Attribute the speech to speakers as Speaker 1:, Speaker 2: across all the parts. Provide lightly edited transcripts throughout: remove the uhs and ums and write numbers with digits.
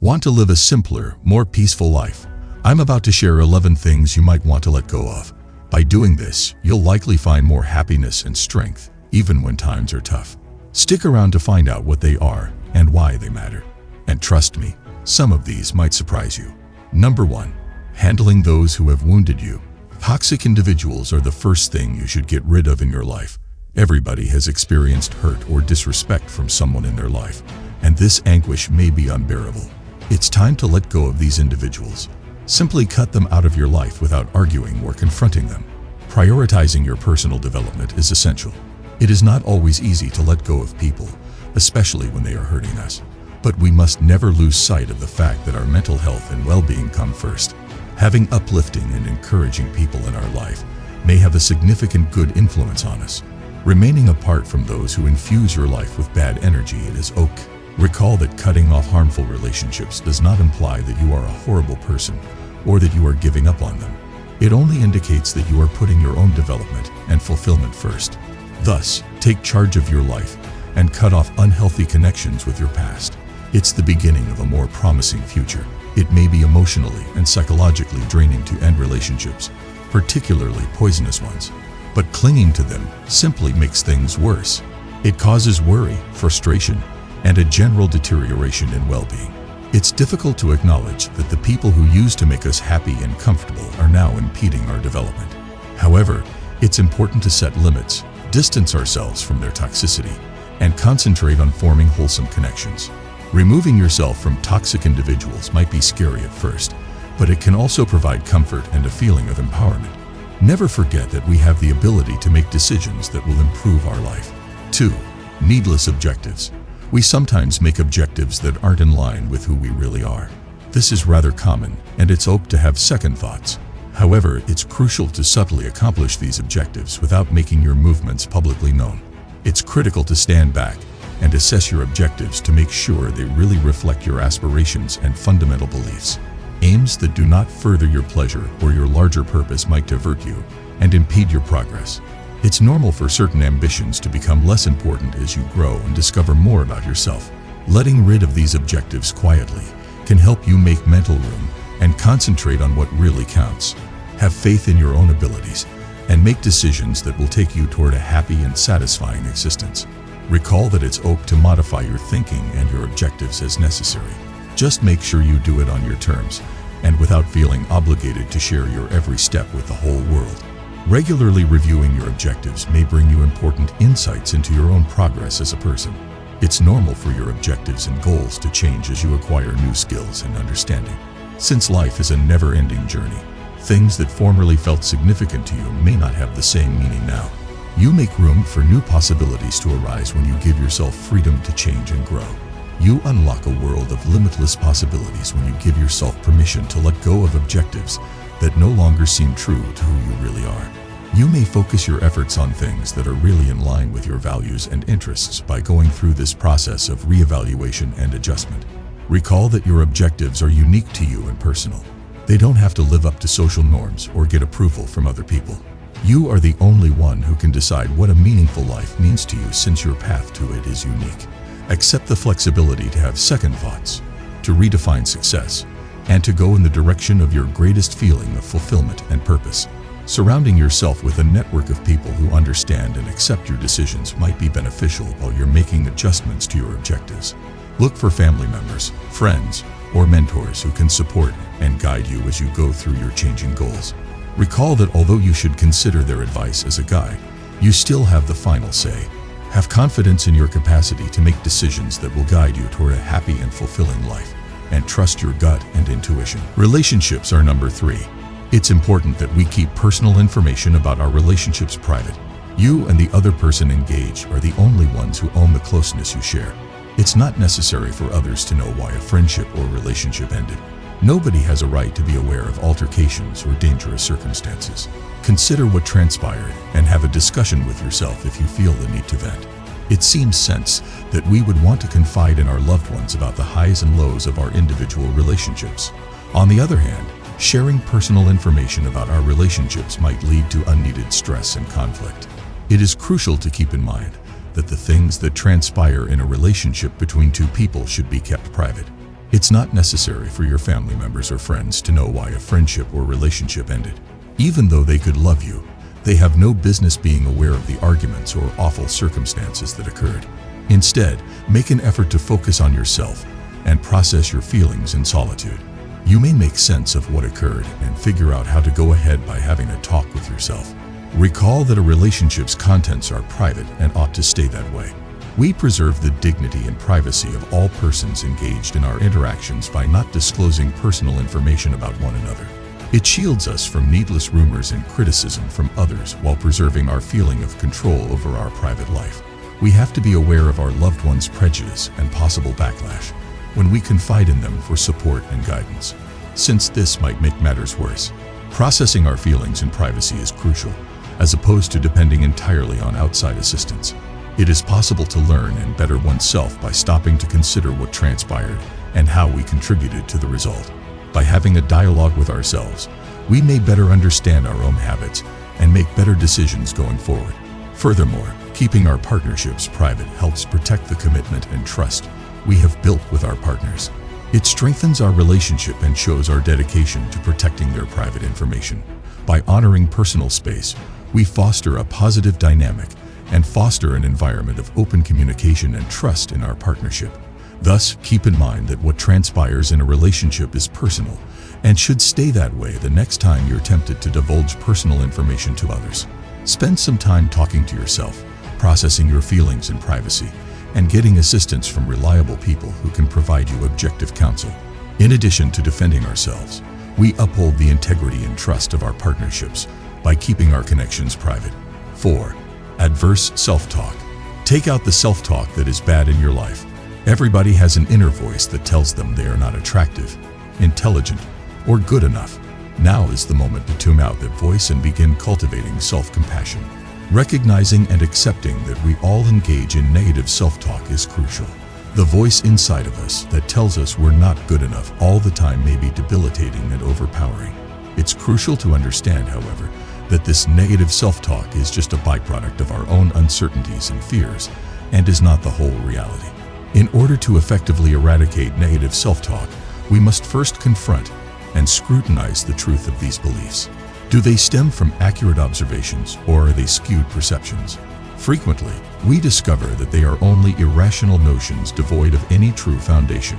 Speaker 1: Want to live a simpler, more peaceful life? I'm about to share 11 things you might want to let go of. By doing this, you'll likely find more happiness and strength, even when times are tough. Stick around to find out what they are and why they matter. And trust me, some of these might surprise you. Number 1. Handling those who have wounded you. Toxic individuals are the first thing you should get rid of in your life. Everybody has experienced hurt or disrespect from someone in their life, and this anguish may be unbearable. It's time to let go of these individuals. Simply cut them out of your life without arguing or confronting them. Prioritizing your personal development is essential. It is not always easy to let go of people, especially when they are hurting us. But we must never lose sight of the fact that our mental health and well-being come first. Having uplifting and encouraging people in our life may have a significant good influence on us. Remaining apart from those who infuse your life with bad energy is okay. Recall that cutting off harmful relationships does not imply that you are a horrible person or that you are giving up on them. It only indicates that you are putting your own development and fulfillment first. Thus, take charge of your life and cut off unhealthy connections with your past. It's the beginning of a more promising future. It may be emotionally and psychologically draining to end relationships, particularly poisonous ones. But clinging to them simply makes things worse. It causes worry, frustration, and a general deterioration in well-being. It's difficult to acknowledge that the people who used to make us happy and comfortable are now impeding our development. However, it's important to set limits, distance ourselves from their toxicity, and concentrate on forming wholesome connections. Removing yourself from toxic individuals might be scary at first, but it can also provide comfort and a feeling of empowerment. Never forget that we have the ability to make decisions that will improve our life. 2. Needless objectives. We sometimes make objectives that aren't in line with who we really are. This is rather common, and it's okay to have second thoughts. However, it's crucial to subtly accomplish these objectives without making your movements publicly known. It's critical to stand back and assess your objectives to make sure they really reflect your aspirations and fundamental beliefs. Aims that do not further your pleasure or your larger purpose might divert you and impede your progress. It's normal for certain ambitions to become less important as you grow and discover more about yourself. Letting rid of these objectives quietly can help you make mental room and concentrate on what really counts. Have faith in your own abilities and make decisions that will take you toward a happy and satisfying existence. Recall that it's okay to modify your thinking and your objectives as necessary. Just make sure you do it on your terms and without feeling obligated to share your every step with the whole world. Regularly reviewing your objectives may bring you important insights into your own progress as a person. It's normal for your objectives and goals to change as you acquire new skills and understanding. Since life is a never-ending journey, things that formerly felt significant to you may not have the same meaning now. You make room for new possibilities to arise when you give yourself freedom to change and grow. You unlock a world of limitless possibilities when you give yourself permission to let go of objectives that no longer seem true to who you really are. You may focus your efforts on things that are really in line with your values and interests by going through this process of reevaluation and adjustment. Recall that your objectives are unique to you and personal. They don't have to live up to social norms or get approval from other people. You are the only one who can decide what a meaningful life means to you, since your path to it is unique. Accept the flexibility to have second thoughts, to redefine success, and to go in the direction of your greatest feeling of fulfillment and purpose. Surrounding yourself with a network of people who understand and accept your decisions might be beneficial while you're making adjustments to your objectives. Look for family members, friends, or mentors who can support and guide you as you go through your changing goals. Recall that although you should consider their advice as a guide, you still have the final say. Have confidence in your capacity to make decisions that will guide you toward a happy and fulfilling life, and trust your gut and intuition. Relationships are number 3. It's important that we keep personal information about our relationships private. You and the other person engaged are the only ones who own the closeness you share. It's not necessary for others to know why a friendship or relationship ended. Nobody has a right to be aware of altercations or dangerous circumstances. Consider what transpired and have a discussion with yourself if you feel the need to vent. It seems sense that we would want to confide in our loved ones about the highs and lows of our individual relationships. On the other hand, sharing personal information about our relationships might lead to unneeded stress and conflict. It is crucial to keep in mind that the things that transpire in a relationship between two people should be kept private. It's not necessary for your family members or friends to know why a friendship or relationship ended. Even though they could love you, they have no business being aware of the arguments or awful circumstances that occurred. Instead, make an effort to focus on yourself and process your feelings in solitude. You may make sense of what occurred and figure out how to go ahead by having a talk with yourself. Recall that a relationship's contents are private and ought to stay that way. We preserve the dignity and privacy of all persons engaged in our interactions by not disclosing personal information about one another. It shields us from needless rumors and criticism from others while preserving our feeling of control over our private life. We have to be aware of our loved ones' prejudice and possible backlash when we confide in them for support and guidance, since this might make matters worse. Processing our feelings in privacy is crucial, as opposed to depending entirely on outside assistance. It is possible to learn and better oneself by stopping to consider what transpired and how we contributed to the result. By having a dialogue with ourselves, we may better understand our own habits and make better decisions going forward. Furthermore, keeping our partnerships private helps protect the commitment and trust we have built with our partners. It strengthens our relationship and shows our dedication to protecting their private information. By honoring personal space, we foster a positive dynamic and foster an environment of open communication and trust in our partnership. Thus, keep in mind that what transpires in a relationship is personal and should stay that way the next time you're tempted to divulge personal information to others. Spend some time talking to yourself, processing your feelings in privacy, and getting assistance from reliable people who can provide you objective counsel. In addition to defending ourselves, we uphold the integrity and trust of our partnerships by keeping our connections private. 4. Adverse self-talk. Take out the self-talk that is bad in your life. Everybody has an inner voice that tells them they are not attractive, intelligent, or good enough. Now is the moment to tune out that voice and begin cultivating self-compassion. Recognizing and accepting that we all engage in negative self-talk is crucial. The voice inside of us that tells us we're not good enough all the time may be debilitating and overpowering. It's crucial to understand, however, that this negative self-talk is just a byproduct of our own uncertainties and fears and is not the whole reality. In order to effectively eradicate negative self-talk, we must first confront and scrutinize the truth of these beliefs. Do they stem from accurate observations or are they skewed perceptions? Frequently, we discover that they are only irrational notions devoid of any true foundation.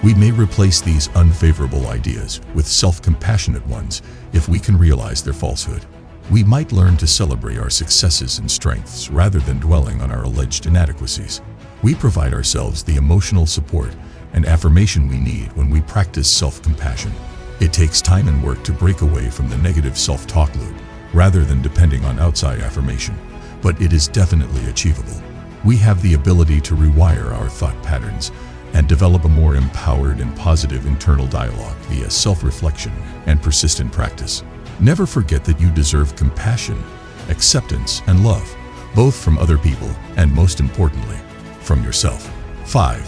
Speaker 1: We may replace these unfavorable ideas with self-compassionate ones if we can realize their falsehood. We might learn to celebrate our successes and strengths rather than dwelling on our alleged inadequacies. We provide ourselves the emotional support and affirmation we need when we practice self-compassion. It takes time and work to break away from the negative self-talk loop rather than depending on outside affirmation, but it is definitely achievable. We have the ability to rewire our thought patterns and develop a more empowered and positive internal dialogue via self-reflection and persistent practice. Never forget that you deserve compassion, acceptance, and love, both from other people and, most importantly, from yourself. 5.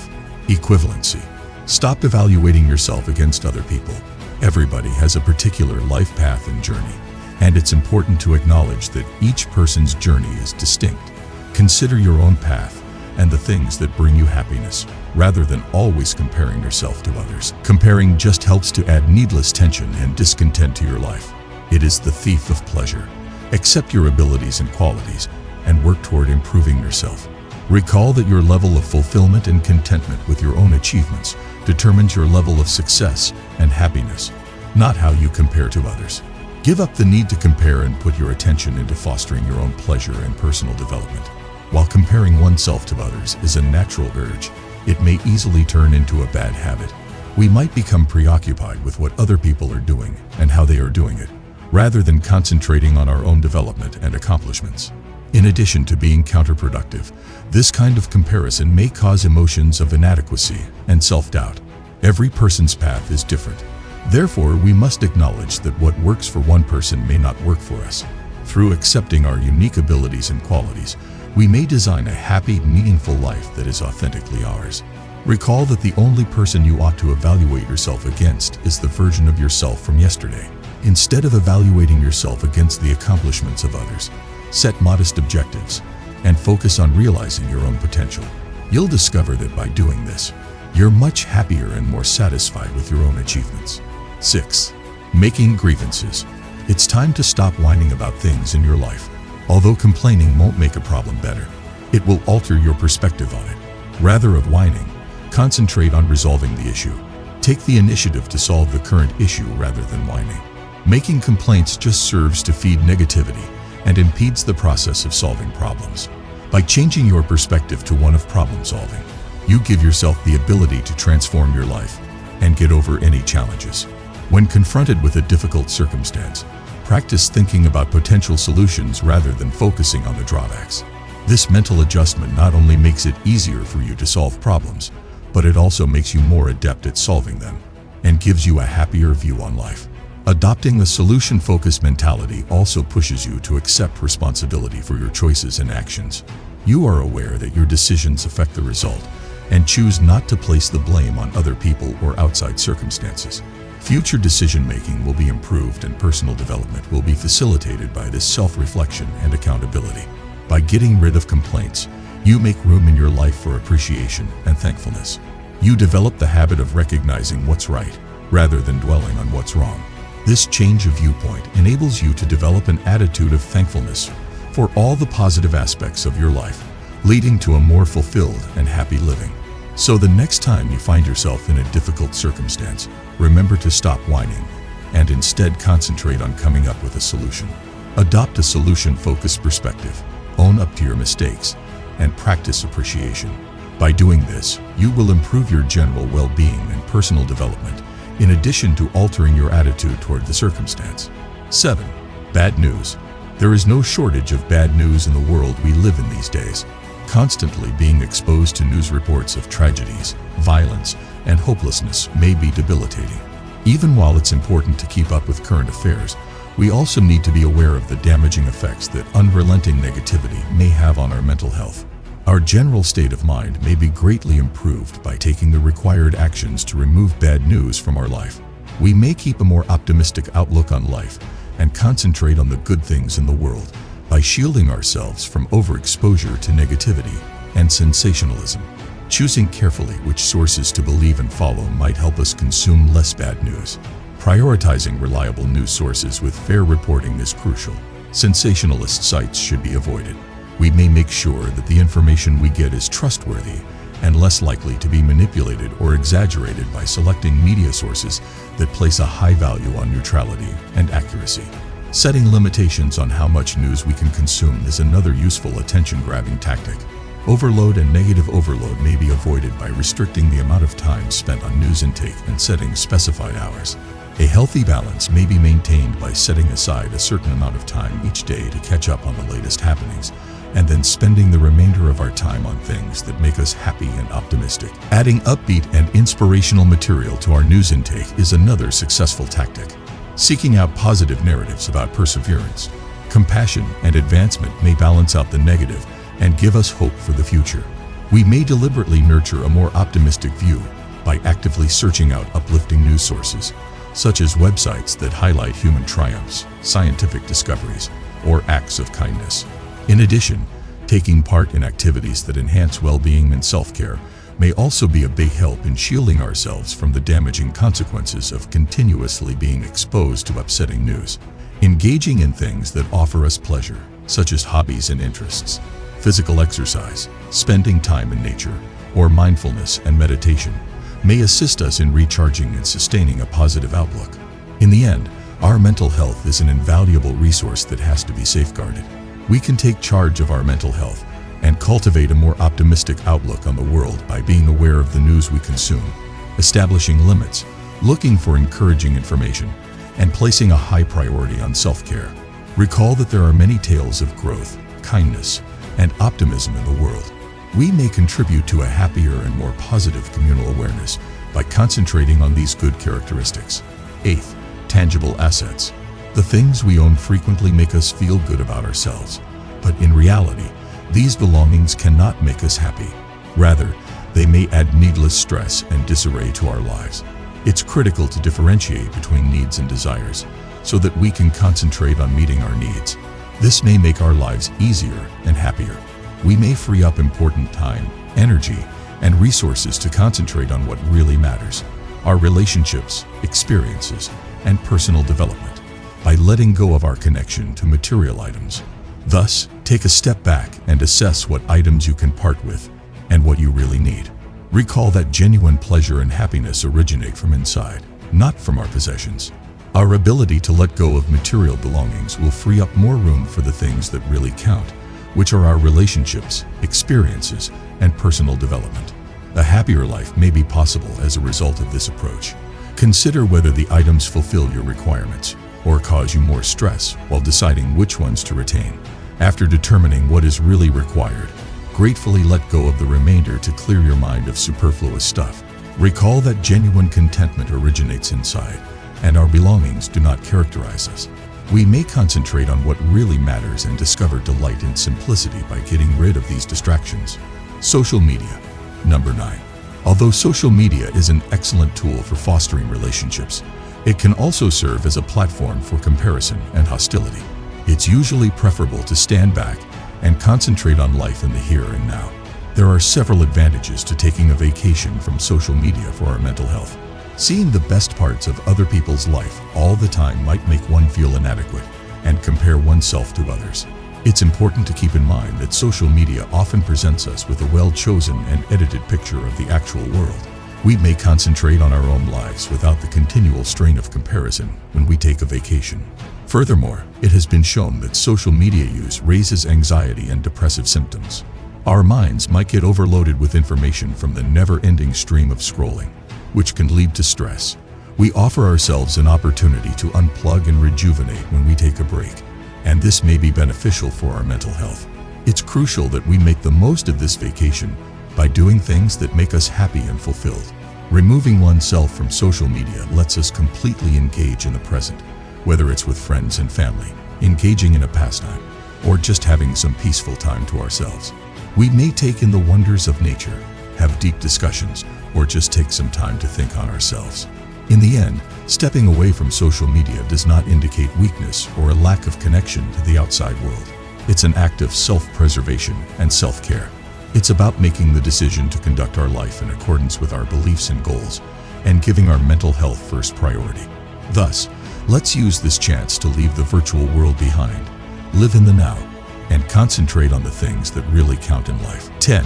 Speaker 1: Equivalency. Stop evaluating yourself against other people. Everybody has a particular life path and journey, and it's important to acknowledge that each person's journey is distinct. Consider your own path and the things that bring you happiness, rather than always comparing yourself to others. Comparing just helps to add needless tension and discontent to your life. It is the thief of pleasure. Accept your abilities and qualities and work toward improving yourself. Recall that your level of fulfillment and contentment with your own achievements determines your level of success and happiness, not how you compare to others. Give up the need to compare and put your attention into fostering your own pleasure and personal development. While comparing oneself to others is a natural urge, it may easily turn into a bad habit. We might become preoccupied with what other people are doing and how they are doing it, rather than concentrating on our own development and accomplishments. In addition to being counterproductive, this kind of comparison may cause emotions of inadequacy and self-doubt. Every person's path is different. Therefore, we must acknowledge that what works for one person may not work for us. Through accepting our unique abilities and qualities, we may design a happy, meaningful life that is authentically ours. Recall that the only person you ought to evaluate yourself against is the version of yourself from yesterday. Instead of evaluating yourself against the accomplishments of others, set modest objectives and focus on realizing your own potential. You'll discover that by doing this, you're much happier and more satisfied with your own achievements. 6. Making grievances. It's time to stop whining about things in your life. Although complaining won't make a problem better, it will alter your perspective on it. Rather of whining, concentrate on resolving the issue. Take the initiative to solve the current issue rather than whining. Making complaints just serves to feed negativity and impedes the process of solving problems. By changing your perspective to one of problem solving, you give yourself the ability to transform your life and get over any challenges. When confronted with a difficult circumstance, practice thinking about potential solutions rather than focusing on the drawbacks. This mental adjustment not only makes it easier for you to solve problems, but it also makes you more adept at solving them and gives you a happier view on life. Adopting a solution-focused mentality also pushes you to accept responsibility for your choices and actions. You are aware that your decisions affect the result and choose not to place the blame on other people or outside circumstances. Future decision-making will be improved and personal development will be facilitated by this self-reflection and accountability. By getting rid of complaints, you make room in your life for appreciation and thankfulness. You develop the habit of recognizing what's right rather than dwelling on what's wrong. This change of viewpoint enables you to develop an attitude of thankfulness for all the positive aspects of your life, leading to a more fulfilled and happy living. So the next time you find yourself in a difficult circumstance, remember to stop whining and instead concentrate on coming up with a solution. Adopt a solution-focused perspective, own up to your mistakes, and practice appreciation. By doing this, you will improve your general well-being and personal development, in addition to altering your attitude toward the circumstance. 7. Bad news. There is no shortage of bad news in the world we live in these days. Constantly being exposed to news reports of tragedies, violence, and hopelessness may be debilitating. Even while it's important to keep up with current affairs, we also need to be aware of the damaging effects that unrelenting negativity may have on our mental health. Our general state of mind may be greatly improved by taking the required actions to remove bad news from our life. We may keep a more optimistic outlook on life and concentrate on the good things in the world by shielding ourselves from overexposure to negativity and sensationalism. Choosing carefully which sources to believe and follow might help us consume less bad news. Prioritizing reliable news sources with fair reporting is crucial. Sensationalist sites should be avoided. We may make sure that the information we get is trustworthy and less likely to be manipulated or exaggerated by selecting media sources that place a high value on neutrality and accuracy. Setting limitations on how much news we can consume is another useful attention-grabbing tactic. Overload and negative overload may be avoided by restricting the amount of time spent on news intake and setting specified hours. A healthy balance may be maintained by setting aside a certain amount of time each day to catch up on the latest happenings, and then spending the remainder of our time on things that make us happy and optimistic. Adding upbeat and inspirational material to our news intake is another successful tactic. Seeking out positive narratives about perseverance, compassion, and advancement may balance out the negative and give us hope for the future. We may deliberately nurture a more optimistic view by actively searching out uplifting news sources, such as websites that highlight human triumphs, scientific discoveries, or acts of kindness. In addition, taking part in activities that enhance well-being and self-care may also be a big help in shielding ourselves from the damaging consequences of continuously being exposed to upsetting news. Engaging in things that offer us pleasure, such as hobbies and interests, physical exercise, spending time in nature, or mindfulness and meditation, may assist us in recharging and sustaining a positive outlook. In the end, our mental health is an invaluable resource that has to be safeguarded. We can take charge of our mental health and cultivate a more optimistic outlook on the world by being aware of the news we consume, establishing limits, looking for encouraging information, and placing a high priority on self-care. Recall that there are many tales of growth, kindness, and optimism in the world. We may contribute to a happier and more positive communal awareness by concentrating on these good characteristics. 8th, tangible assets. The things we own frequently make us feel good about ourselves, but in reality, these belongings cannot make us happy. Rather, they may add needless stress and disarray to our lives. It's critical to differentiate between needs and desires so that we can concentrate on meeting our needs. This may make our lives easier and happier. We may free up important time, energy, and resources to concentrate on what really matters: our relationships, experiences, and personal development, by letting go of our connection to material items. Thus, take a step back and assess what items you can part with and what you really need. Recall that genuine pleasure and happiness originate from inside, not from our possessions. Our ability to let go of material belongings will free up more room for the things that really count, which are our relationships, experiences, and personal development. A happier life may be possible as a result of this approach. Consider whether the items fulfill your requirements or cause you more stress while deciding which ones to retain. After determining what is really required, gratefully let go of the remainder to clear your mind of superfluous stuff. Recall that genuine contentment originates inside, and our belongings do not characterize us. We may concentrate on what really matters and discover delight in simplicity by getting rid of these distractions. Social media. Number 9. Although social media is an excellent tool for fostering relationships, it can also serve as a platform for comparison and hostility. It's usually preferable to stand back and concentrate on life in the here and now. There are several advantages to taking a vacation from social media for our mental health. Seeing the best parts of other people's life all the time might make one feel inadequate and compare oneself to others. It's important to keep in mind that social media often presents us with a well-chosen and edited picture of the actual world. We may concentrate on our own lives without the continual strain of comparison when we take a vacation. Furthermore, it has been shown that social media use raises anxiety and depressive symptoms. Our minds might get overloaded with information from the never-ending stream of scrolling, which can lead to stress. We offer ourselves an opportunity to unplug and rejuvenate when we take a break, and this may be beneficial for our mental health. It's crucial that we make the most of this vacation by doing things that make us happy and fulfilled. Removing oneself from social media lets us completely engage in the present, whether it's with friends and family, engaging in a pastime, or just having some peaceful time to ourselves. We may take in the wonders of nature, have deep discussions, or just take some time to think on ourselves. In the end, stepping away from social media does not indicate weakness or a lack of connection to the outside world. It's an act of self-preservation and self-care. It's about making the decision to conduct our life in accordance with our beliefs and goals, and giving our mental health first priority. Thus, let's use this chance to leave the virtual world behind, live in the now, and concentrate on the things that really count in life. 10.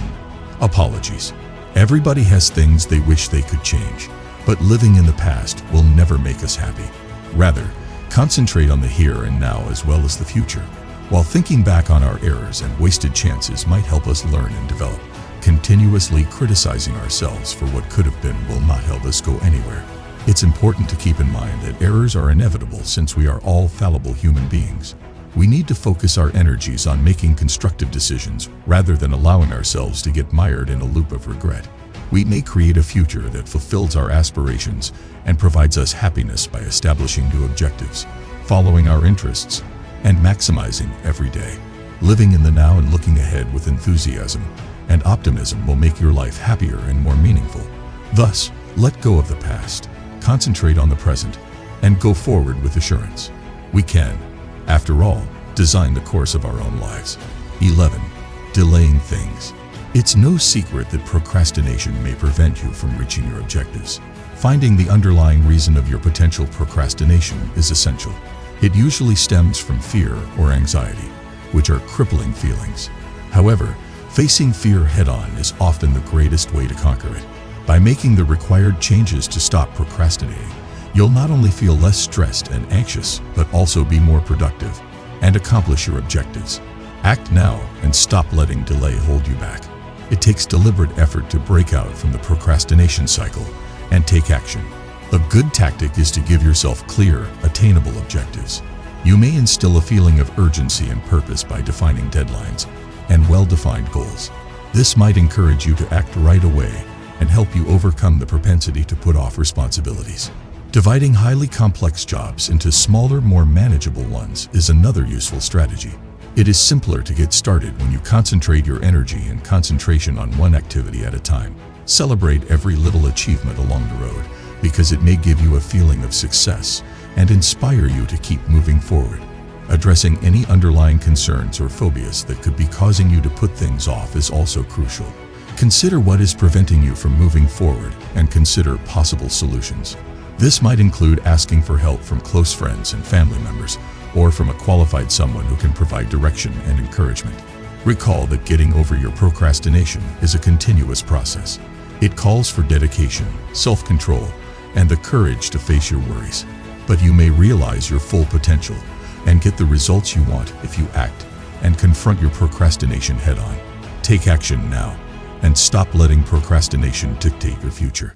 Speaker 1: Apologies. Everybody has things they wish they could change, but living in the past will never make us happy. Rather, concentrate on the here and now as well as the future. While thinking back on our errors and wasted chances might help us learn and develop, continuously criticizing ourselves for what could have been will not help us go anywhere. It's important to keep in mind that errors are inevitable since we are all fallible human beings. We need to focus our energies on making constructive decisions rather than allowing ourselves to get mired in a loop of regret. We may create a future that fulfills our aspirations and provides us happiness by establishing new objectives, following our interests, and maximizing every day. Living in the now and looking ahead with enthusiasm and optimism will make your life happier and more meaningful. Thus, let go of the past, concentrate on the present, and go forward with assurance. We can, after all, design the course of our own lives. 11. Delaying things. It's no secret that procrastination may prevent you from reaching your objectives. Finding the underlying reason of your potential procrastination is essential. It usually stems from fear or anxiety, which are crippling feelings. However, facing fear head-on is often the greatest way to conquer it. By making the required changes to stop procrastinating, you'll not only feel less stressed and anxious, but also be more productive and accomplish your objectives. Act now and stop letting delay hold you back. It takes deliberate effort to break out from the procrastination cycle and take action. A good tactic is to give yourself clear, attainable objectives. You may instill a feeling of urgency and purpose by defining deadlines and well-defined goals. This might encourage you to act right away and help you overcome the propensity to put off responsibilities. Dividing highly complex jobs into smaller, more manageable ones is another useful strategy. It is simpler to get started when you concentrate your energy and concentration on one activity at a time. Celebrate every little achievement along the road, because it may give you a feeling of success and inspire you to keep moving forward. Addressing any underlying concerns or phobias that could be causing you to put things off is also crucial. Consider what is preventing you from moving forward and consider possible solutions. This might include asking for help from close friends and family members, or from a qualified someone who can provide direction and encouragement. Recall that getting over your procrastination is a continuous process. It calls for dedication, self-control, and the courage to face your worries. But you may realize your full potential and get the results you want if you act and confront your procrastination head-on. Take action now and stop letting procrastination dictate your future.